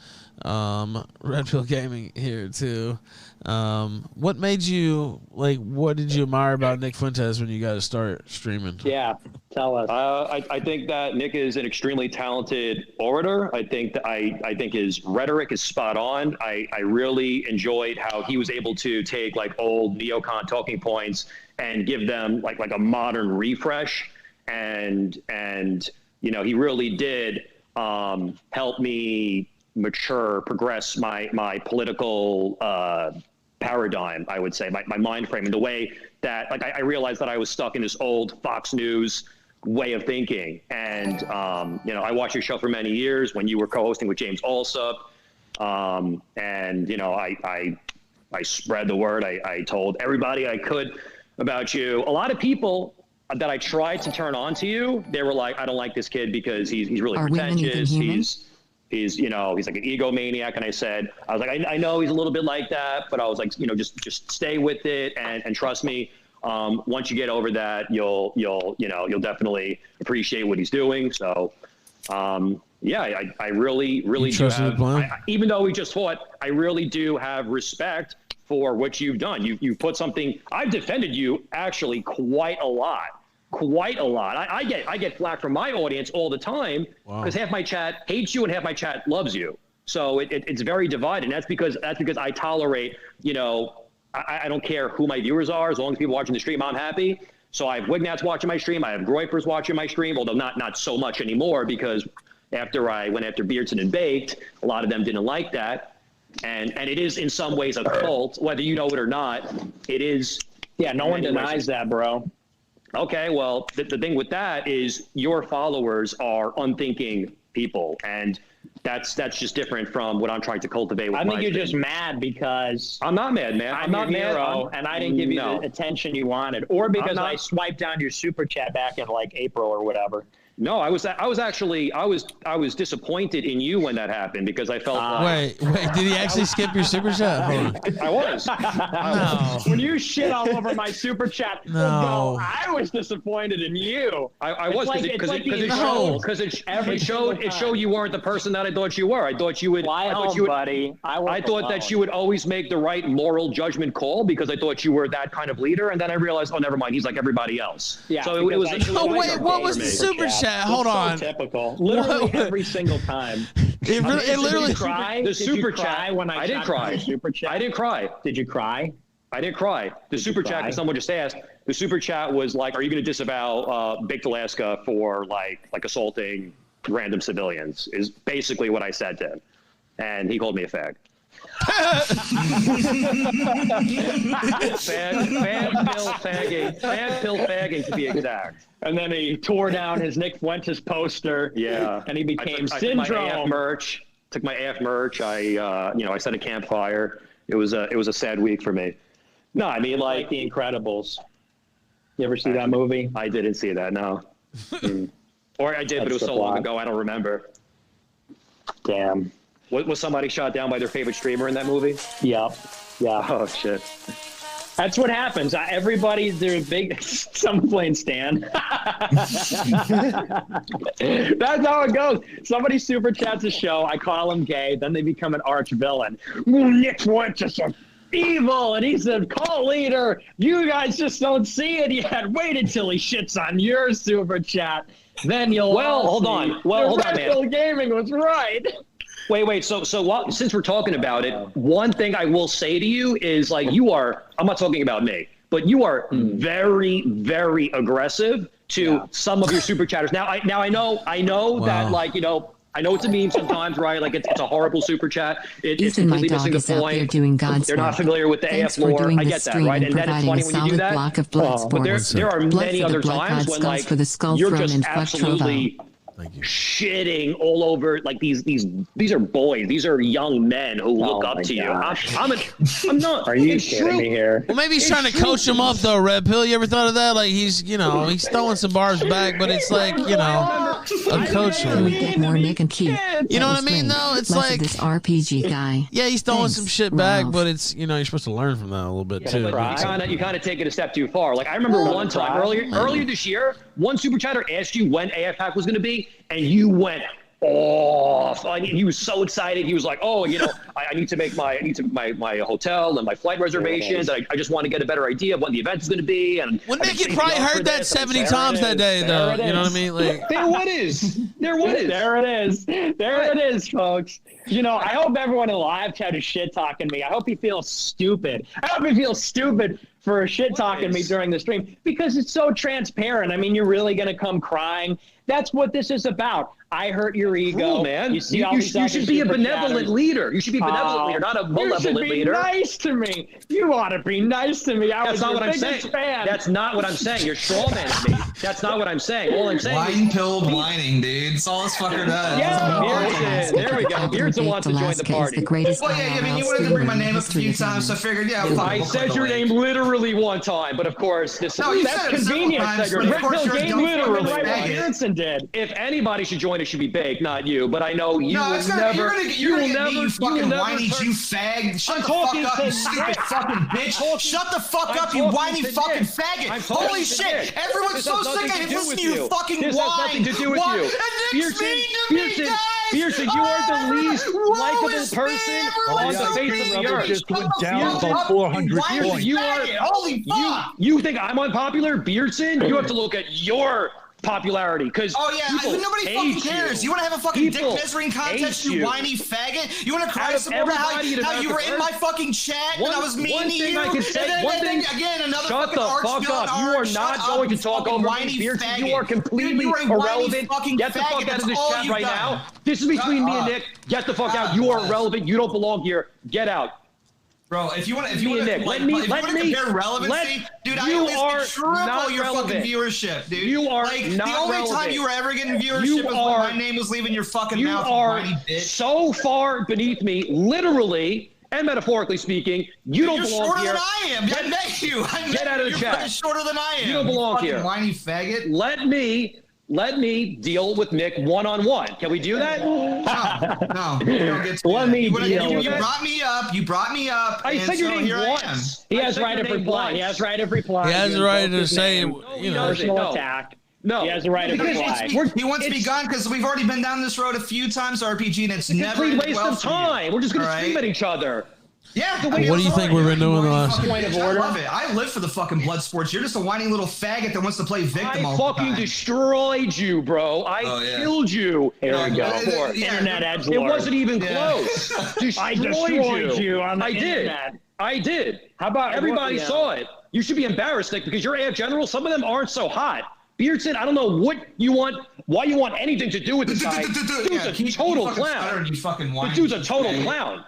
A: Red Pill Gaming here too. What made you what did you admire about Nick Fuentes when you guys start streaming?
C: Yeah, tell us.
B: I think that Nick is an extremely talented orator. I think that I think his rhetoric is spot on. I really enjoyed how he was able to take like old neocon talking points and give them like a modern refresh. And you know, he really did help me progress my political paradigm, I would say, my mind frame, in the way that I realized that I was stuck in this old Fox News way of thinking. And you know, I watched your show for many years when you were co-hosting with James Alsop. And you know, I spread the word. I told everybody I could about you. A lot of people that I tried to turn on to you, they were like, I don't like this kid because he's really pretentious. He's you know, he's like an egomaniac. And I was like, I know he's a little bit like that, but I was like, you know, just stay with it and trust me. Once you get over that, you'll definitely appreciate what he's doing. So, yeah, I really do have, even though we just fought, I really do have respect for what you've done. You put something, I've defended you actually quite a lot. I get flack from my audience all the time because half my chat hates you and half my chat loves you. So it's very divided. And that's because I tolerate, you know, I don't care who my viewers are, as long as people watching the stream, I'm happy. So I have Wignats watching my stream. I have Groypers watching my stream, although not so much anymore, because after I went after Beardson and Baked, a lot of them didn't like that. And it is in some ways a cult, whether you know it or not. It is.
C: Yeah, no one denies that, bro.
B: Okay, well, the thing with that is your followers are unthinking people, and that's just different from what I'm trying to cultivate with
C: I think
B: my
C: you're
B: stream.
C: just mad because
B: I'm not mad, man. I'm not mad,
C: and I didn't give you the attention you wanted, or because I swiped down your super chat back in like April or whatever.
B: No, I was disappointed in you when that happened, because I felt
A: wait, did he actually skip your super chat? Hold on.
B: I was.
A: No.
C: When you shit all over my super chat,
A: No.
C: I was disappointed in you.
B: I was, because it showed you weren't the person that I thought you were. I thought you would.
C: Fly home, buddy.
B: I thought that you would always make the right moral judgment call, because I thought you were that kind of leader, and then I realized, oh, never mind, he's like everybody else.
C: Yeah.
B: So it was.
A: Wait, what was the super chat? Hold on.
C: So typical. Literally every single time.
A: It literally.
B: The super chat.
C: When I
B: didn't cry.
C: Super chat.
B: I didn't cry.
C: Did you cry?
B: I didn't cry. The super chat, because someone just asked. The super chat was like, "Are you going to disavow Baked Alaska for like assaulting random civilians?" Is basically what I said to him, and he called me a fag. Fag pill fagging to be exact.
C: And then he tore down his Nick Fuentes poster.
B: Yeah,
C: and he became
B: I
C: Syndrome.
B: Took my AF merch. I set a campfire. It was a sad week for me. No, I mean like
C: The Incredibles. You ever see that movie?
B: I didn't see that. No. Or I did, but it was so long ago I don't remember.
C: Damn.
B: Was somebody shot down by their favorite streamer in that movie?
C: Yep. Yeah.
B: Oh shit.
C: That's what happens. They're big. Someone playing Stan. That's how it goes. Somebody super chats a show. I call him gay. Then they become an arch villain. Nick Fuentes is evil, and he's a cult leader. You guys just don't see it yet. Wait until he shits on your super chat. Then you'll.
B: Hold on, man.
C: Red Pill Gaming was right.
B: Wait. So since we're talking about it, one thing I will say to you is like I'm not talking about me, but you are very, very aggressive to some of your super chatters. Now I know that I know it's a meme sometimes, right? Like it's a horrible super chat. It's
D: Ethan, my
B: completely
D: dog
B: missing the
D: is out there
B: point.
D: doing God's
B: They're not
D: work.
B: familiar with the
D: Thanks
B: AF
D: for
B: lore.
D: doing
B: I
D: the
B: get that,
D: stream
B: right?
D: and
B: And then it's
D: providing
B: funny
D: a
B: when you do
D: solid
B: that.
D: block of blood
B: But
D: sports.
B: there are
D: Blood
B: many
D: for the
B: other
D: blood
B: times
D: god,
B: when
D: skulls
B: like
D: for the skull
B: you're
D: throne,
B: just
D: and fuck
B: absolutely
A: Thank you.
B: shitting all over like these are boys. These are young men who look
C: Oh
B: up
C: my
B: to you.
C: gosh.
B: I'm not.
C: Are you
B: it's
C: kidding
B: true.
C: me here?
A: Well, maybe he's
B: It's
A: trying to
B: true.
A: coach him up though, Red Pill. You ever thought of that? Like he's throwing some bars back, but it's like, I'm coaching
D: Can we
A: him.
D: get more Nick and Keith?
A: You know
D: That
A: what I
D: was
A: mean,
D: great.
A: though? It's
D: Less
A: like-
D: of this RPG guy.
A: Yeah, he's throwing
D: Thanks,
A: some shit back,
D: Ralph.
A: but it's, you're supposed to learn from that a little bit too.
B: You kind of take it a step too far. Like I remember one time earlier this year, one super chatter asked you when AF Pack was going to be, and you went off. I mean, he was so excited. He was like, "Oh, I need to make my hotel and my flight reservations. I just want to get a better idea of when the event is going to be." And
A: Well,
B: I've
A: Nick
B: been
A: had probably
B: saving up for
A: heard that
B: this.
A: 70
C: There
A: times
C: it
A: that
C: is.
A: day,
C: There
A: though.
C: it
A: You know what I
C: is.
A: mean? Like,
B: There what is? There what is?
C: There it is. There it is, folks. I hope everyone in live chat is shit talking me. I hope he feels stupid. I hope he feels stupid for shit talking me during the stream because it's so transparent. I mean, you're really going to come crying. That's what this is about. I hurt your ego,
B: Cool, man.
C: You see,
B: You should be a benevolent leader. You should be a benevolent leader, not a malevolent
C: You should be
B: leader.
C: nice to me. You ought to be nice to me. I
B: That's
C: was
B: not
C: your
B: what I'm saying.
C: biggest fan.
B: That's not what I'm saying. You're strawmanning me. That's not what I'm saying. All I'm saying is
I: Wine-pilled whining, dude. That's all this fucker does.
C: Yeah,
B: Beardson. There we go. Beardson wants to join the party.
D: The greatest
I: Well, yeah, I mean, you wanted to bring my name up a few times, so I figured, yeah, fuck,
B: I
I: we'll
B: said
I: click the
B: your
I: link.
B: name literally one time, but of course, this
I: No, you
C: That's
I: said it several
C: convenient.
I: times,
C: That
I: but of
C: Red
I: course
C: Pill
I: you're a
C: game
I: dumb
C: literally
I: fucking
C: right what
I: faggot.
C: Beardson did.
B: if anybody should join, it should be Bake, not you. But I know you
I: No,
B: will
I: it's gonna,
B: never.
I: you're gonna get me, you fucking whiny
B: turn-
I: Jew fag. Shut
B: I'm
I: the fuck
B: talking
I: up,
B: to
I: you stupid
B: Nick.
I: fucking bitch. Shut the fuck
B: I'm
I: up, you
B: talking
I: whiny
B: to
I: fucking
B: Nick.
I: faggot.
B: I'm talking
I: Holy
B: to
I: shit,
B: Nick.
I: everyone's
B: This
I: so
B: has
I: sick
B: nothing
I: of
B: to do
I: listening
B: with
I: to you
B: you.
I: fucking
B: This has
I: whine.
B: nothing to do with
I: What?
B: you.
I: And Nick's
B: Beardson,
I: mean to me,
B: Beardson,
I: guys.
B: Beardson, you are the least
I: Woe
B: likable
I: is me,
B: person on
I: everyone's
B: the
I: so
B: face
I: mean
B: of the
I: to me.
B: earth.
F: Just went
I: Shut the
F: down
I: fuck
F: about
I: up,
F: 400
I: whiny
F: points.
B: You are.
I: faggot. Holy fuck.
B: You think I'm unpopular, Beardson? You have to look at your popularity because
I: Oh yeah, nobody fucking cares. You want to have a fucking dick measuring contest, you whiny faggot? You want to cry
B: Out of
I: some more about
B: everybody
I: how
B: about
I: you
B: the
I: were in
B: earth,
I: my fucking chat
B: one-
I: and I was mean
B: one
I: to
B: thing
I: you?
B: I could say-
I: and then,
B: one
I: and then
B: thing-
I: again, another
B: Shut
I: fucking
B: the
I: arch
B: fuck
I: villain
B: up. You are
I: arch.
B: not
I: Shut
B: going
I: up,
B: to
I: you
B: talk
I: fucking
B: over me,
I: whiny
B: Beardson.
I: faggot.
B: You are completely
I: Dude, you are a whiny
B: irrelevant.
I: fucking
B: Get the fuck
I: faggot.
B: out of this
I: That's all
B: chat
I: you've
B: right
I: done.
B: now. This is between me and Nick. Get the fuck out. You are irrelevant. You don't belong here. Get out.
I: Bro, if you want to
B: Nick, let me
I: compare relevancy, dude, I
B: you
I: at least
B: are
I: could triple
B: not
I: your
B: relevant.
I: fucking viewership, dude.
B: You are
I: like
B: not
I: the only time
B: relevant.
I: you were ever getting viewership
B: You
I: is when
B: are-
I: my name was leaving your fucking
B: You
I: mouth.
B: are
I: whiny bitch.
B: so far beneath me, literally and metaphorically speaking. You don't
I: You're
B: belong
I: shorter
B: here.
I: than I am. I met you.
B: Get out of the
I: You're
B: chat.
I: fucking shorter than I am.
B: You don't belong
I: fucking
B: here.
I: Whiny faggot.
B: Let me deal with Nick one-on-one. Can we do that?
I: No, you don't get to
C: Let
I: that.
C: me
I: you,
C: deal with
I: you
C: it.
I: brought me up. You brought me up.
B: I
I: and
B: said your
I: so
B: name
I: here I am.
B: once.
C: He
B: I
C: has
B: said
C: right
B: your
C: of
B: name
C: reply.
B: once.
C: He has right of reply.
A: He has the
C: You
A: right
C: invoke
A: to
C: his
A: say,
C: name.
A: you know.
C: Personal
B: No.
C: attack.
B: No.
C: He has the right of
B: Because
C: reply.
I: He wants to be gone because we've already been down this road a few times, RPG, and it's never
B: Complete
I: ended
B: waste
I: well
B: of
I: for you.
B: time. We're just going to
I: All
B: scream
I: right?
B: at each other.
I: Yeah.
B: What
A: do you think we've been doing the last-
C: Point of order?
I: I love it. I live for the fucking blood sports. You're just a whiny little faggot that wants to play victim all
B: I
I: the
B: fucking
I: time.
B: destroyed you, bro. I
I: Oh, yeah.
B: killed you.
C: Here we go.
I: Yeah.
C: Internet edgelord.
B: It wasn't even
I: Yeah.
B: close.
C: I destroyed you on the
B: I did.
C: internet.
B: I did.
C: How about
B: Everybody saw it. You should be embarrassed, Nick, because your AF generals, some of them aren't so hot. Beardson, I don't know what you want, why you want anything to do with this guy. Dude's a total clown.
I: You fucking
B: The
I: whiny
B: dude's a total
I: faggot.
B: clown.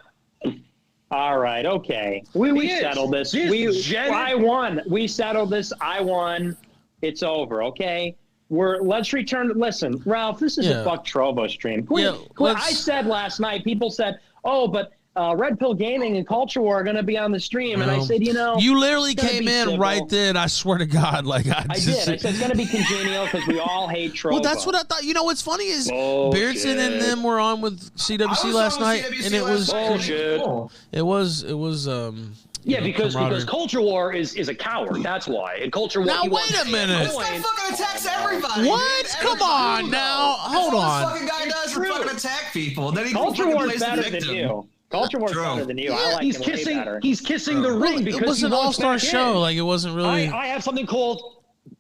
C: All right, okay. We
B: He is.
C: settled this. I won. We settled this. I won. It's over, okay? Let's return. Listen, Ralph, this is
A: Yeah.
C: a fuck Trovo stream.
A: Yeah,
C: I said last night, people said, oh, but Red Pill Gaming and Culture War are going to be on the stream. And I said,
A: you literally
C: it's gonna
A: came
C: be
A: in
C: civil.
A: right then. I swear to God, like
C: I did. I said it's going to be congenial because we all hate Trovo.
A: well, that's what I thought. You know what's funny is
B: Bullshit.
A: Beardson and them were on with CWC last night, and it was
B: Bullshit.
A: it was
B: Yeah, because
A: camaraderie.
B: Culture War is a coward. That's why. And Culture War.
A: Now,
B: he wants
A: wait a minute.
I: This guy fucking attacks everybody.
A: What?
I: Dude.
A: Come on now. Hold
I: That's all
A: on.
I: this fucking guy does is
B: True.
I: fucking attack people. Then he
C: Culture
I: fucking
C: War's
I: plays the
C: better than
I: victim.
C: you. Culture War's
I: True.
C: better than you. I
B: Yeah,
C: like
B: he's
C: him
B: kissing.
C: way better.
B: He's kissing the ring because
A: It was
B: he
A: an
B: wants
A: all-star
B: back in.
A: show. Like it wasn't really.
B: I have something called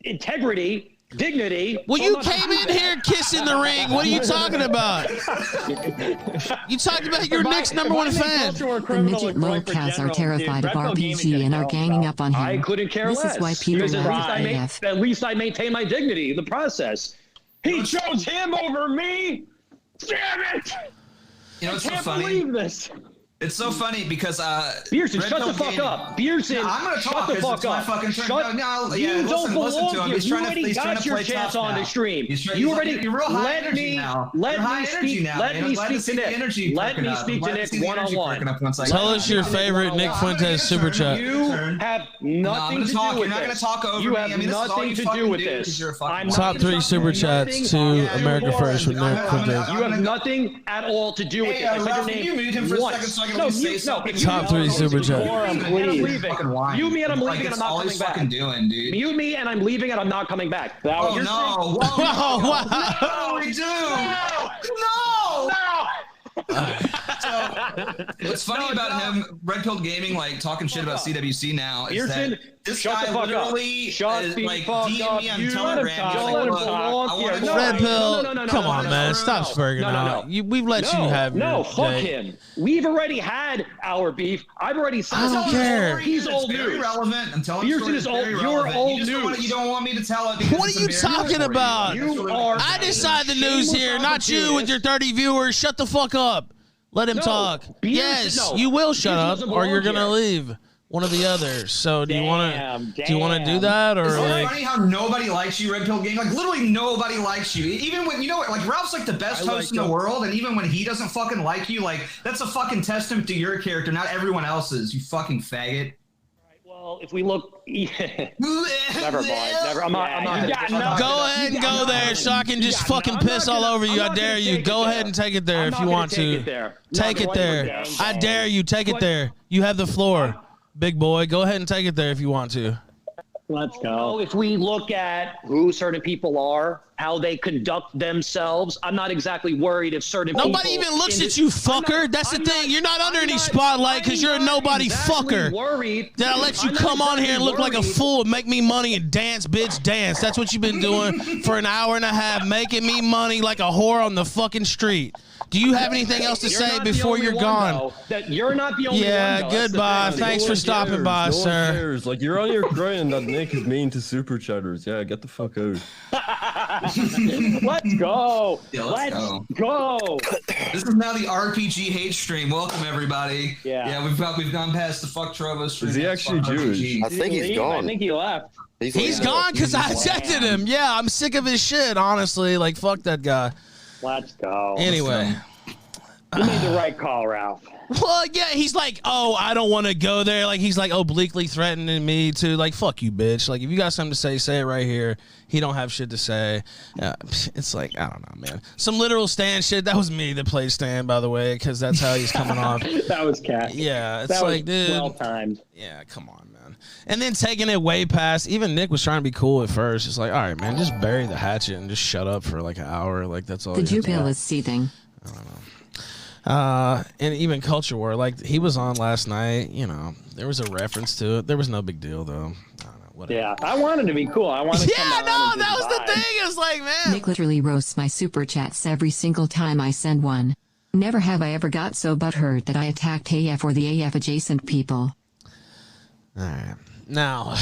B: integrity, dignity.
A: Well,
B: so
A: you
B: I'm not
A: came
B: gonna
A: in
B: do
A: here kissing the ring. What are you talking about? You talking about your Nick's number one fan.
D: The midget lolcats are terrified of RPG and are ganging up on
B: I
D: him.
B: couldn't care
D: This
B: less.
D: is why people
B: because
D: love AF.
B: at least I maintain my dignity in the process. He chose him over me. Damn it!
I: You know, it's
B: I
I: so
B: can't
I: funny.
B: believe this.
I: It's so funny because
B: Beerson,
I: Red
B: shut the
I: Pill
B: fuck
I: Gaming-
B: up. Beerson,
I: No, I'm gonna
B: shut
I: talk
B: the
I: 'cause
B: fuck
I: it's my
B: up.
I: fucking turn.
B: Shut,
I: No,
B: you
I: yeah,
B: don't
I: listen
B: belong
I: to him.
B: here.
I: He's
B: You
I: trying to-
B: already
I: he's trying
B: got
I: to
B: your
I: play
B: chance
I: tough
B: on
I: now.
B: the stream.
I: He's trying-
B: You
I: he's
B: already
I: like, you're real high
B: let
I: energy
B: me
I: now.
B: let
I: You're high
B: me
I: energy
B: speak.
I: now,
B: Let
I: man.
B: me
I: I'm glad to
B: speak
I: see
B: to
I: the
B: Nick.
I: energy
B: Let
I: perking
B: me
I: up.
B: speak
I: I'm
B: to
I: glad
B: Nick
I: see the
B: one on
I: energy
B: one.
I: perking up once I
A: Tell
I: got
A: us
I: it.
A: your
I: I'm
A: favorite Nick Fuentes super chat.
B: You have nothing to do with
I: You're not gonna
B: this.
I: talk over
B: You
I: me.
B: have
I: I mean, this is all
B: nothing
I: you
B: to
I: fucking
B: do with
I: do 'cause
B: this.
I: you're a fucking
B: I'm
I: moron.
A: Top
B: not
A: 3
B: gonna
A: super
B: talk
A: chats
B: nothing.
A: to America First with Nick Fuentes.
B: You have nothing at all to do with
I: Hey,
B: this. I said your
I: Ralph,
B: name
I: can you mute him for a
B: once.
I: second so I can
B: No,
I: at least say
B: mute- no,
I: something?
B: if you
A: Top
B: mute
A: 3
B: me,
A: super chat.
B: and I'm leaving.
I: Fucking whine.
B: Mute me and I'm
I: Like,
B: leaving and
I: it's
B: I'm not
I: all
B: coming
I: he's
B: back.
I: fucking doing, dude.
B: Mute me and I'm leaving and I'm not coming back. That
I: Oh
B: was your
I: no!
B: thing.
I: Whoa,
A: Wow.
I: no! What do we do? No! So, what's funny about him, Red Pill Gaming, like talking shit about CWC now, is
B: Pearson,
I: that this
B: shut
I: guy
B: the fuck
I: literally
B: up. Shut
I: is,
B: the
I: like
B: fuck
I: DM
B: up.
I: me on
B: You
I: Telegram.
B: let him
I: He's
B: talk.
I: like,
B: Let him
I: "Look,
B: belong
I: I
B: here.
I: wanna
B: No,
I: know
A: Red
I: why
A: Pill,
I: you-"
A: come on, man. Stop
B: no.
A: spurging
B: No, no,
A: out.
B: no.
A: We've let you have
B: No,
A: your
B: fuck
A: day.
B: him. We've already had our beef. I've already said
A: I don't care.
B: He's
I: It's
B: old
I: very
B: news.
I: relevant. I'm telling you,
B: Pearson is old. You're old news.
I: You don't want me to tell it. because
A: What
I: it's
A: are you
I: embarrassing
A: talking
I: for
A: about?
B: You are.
A: I decide the news here, not you with your 30 viewers. Shut the fuck up. Let him
B: No,
A: talk.
B: Beers-
A: Yes,
B: no,
A: you will shut
B: Beers
A: up,
B: doesn't
A: or you're
B: belong
A: gonna
B: here.
A: leave. One of the others. So do you want
B: Damn,
A: to? Do you want to do
B: damn.
A: that, or
I: Isn't it
A: like?
I: funny how nobody likes you, Red Pill Game? Like literally nobody likes you. Even when you know, like Ralph's like the best host in the world, and even when he doesn't fucking like you, like that's a fucking testament to your character, not everyone else's. You fucking faggot.
B: Well, if we look, never mind. Never. I'm not. I'm not.
A: Go ahead and go there, so I can just fucking piss all over you. I dare you. Go ahead and take it there if you want to. Take it there. I dare you. Take it there. You have the floor, big boy. Go ahead and take it there if you want to.
C: Let's go.
B: If we look at who certain people are, how they conduct themselselves, I'm not exactly worried if certain
A: Nobody
B: people
A: even looks
B: in
A: at
B: this-
A: you, fucker. That's the
B: I'm
A: thing.
B: not-
A: You're not under
B: I'm
A: any
B: not-
A: spotlight because you're a
B: I'm not
A: nobody
B: exactly
A: fucker.
B: Worried.
A: Did I let you
B: I'm not
A: come on here and look like a
B: worried.
A: fool and make me money and dance, bitch, dance? That's what you've been doing for an hour and a half, making me money like a whore on the fucking street. Do you have anything else to
B: You're
A: say
B: not the
A: before
B: only
A: you're
B: one,
A: gone?
B: though, that you're not the only
A: Yeah,
B: one. though. That's the
A: goodbye.
B: thing.
A: Thanks for stopping by,
E: No one
A: sir.
E: cares. Like you're on your grind that Nick is mean to super chatters. Yeah, get the fuck out.
B: Let's go.
I: Yeah,
B: Let's
I: let's
B: go.
I: This is now the RPG hate stream. Welcome everybody.
B: Yeah.
I: we've gone past the fuck Trovo stream.
E: Is he actually
I: Fuck
E: Jewish?
I: RPG.
G: I think he's
B: I
G: gone.
B: think he left.
A: He's gone because I ejected him. Yeah, I'm sick of his shit, honestly. Like, fuck that guy.
B: Let's go.
A: Anyway.
B: You made the right call, Ralph.
A: Well, yeah, he's like, oh, I don't want to go there. Like, he's like obliquely threatening me to, like, fuck you, bitch. Like, if you got something to say it right here. He don't have shit to say. It's like, I don't know, man. Some literal Stan shit. That was me that played Stan, by the way, because that's how he's coming off.
B: That was cat.
A: Yeah, it's
B: That
A: like,
B: was
A: dude.
B: well timed.
A: Yeah, come on, man. And then taking it way past, even Nick was trying to be cool at first. It's like, all right, man, just bury the hatchet and just shut up for like an hour. Like, that's all.
D: The
A: you have to
D: jubil
A: do.
D: is seething.
A: And even Culture War, like he was on last night, you know, there was a reference to it. There was no big deal though. I don't know, whatever.
B: Yeah, I wanted to be cool. I wanted to come
A: Yeah,
B: out
A: no,
B: and
A: that was
B: just
A: the
B: vibe.
A: thing. It was like, man.
D: Nick literally roasts my super chats every single time I send one. Never have I ever got so butthurt that I attacked AF or the AF adjacent people.
A: All right. Now,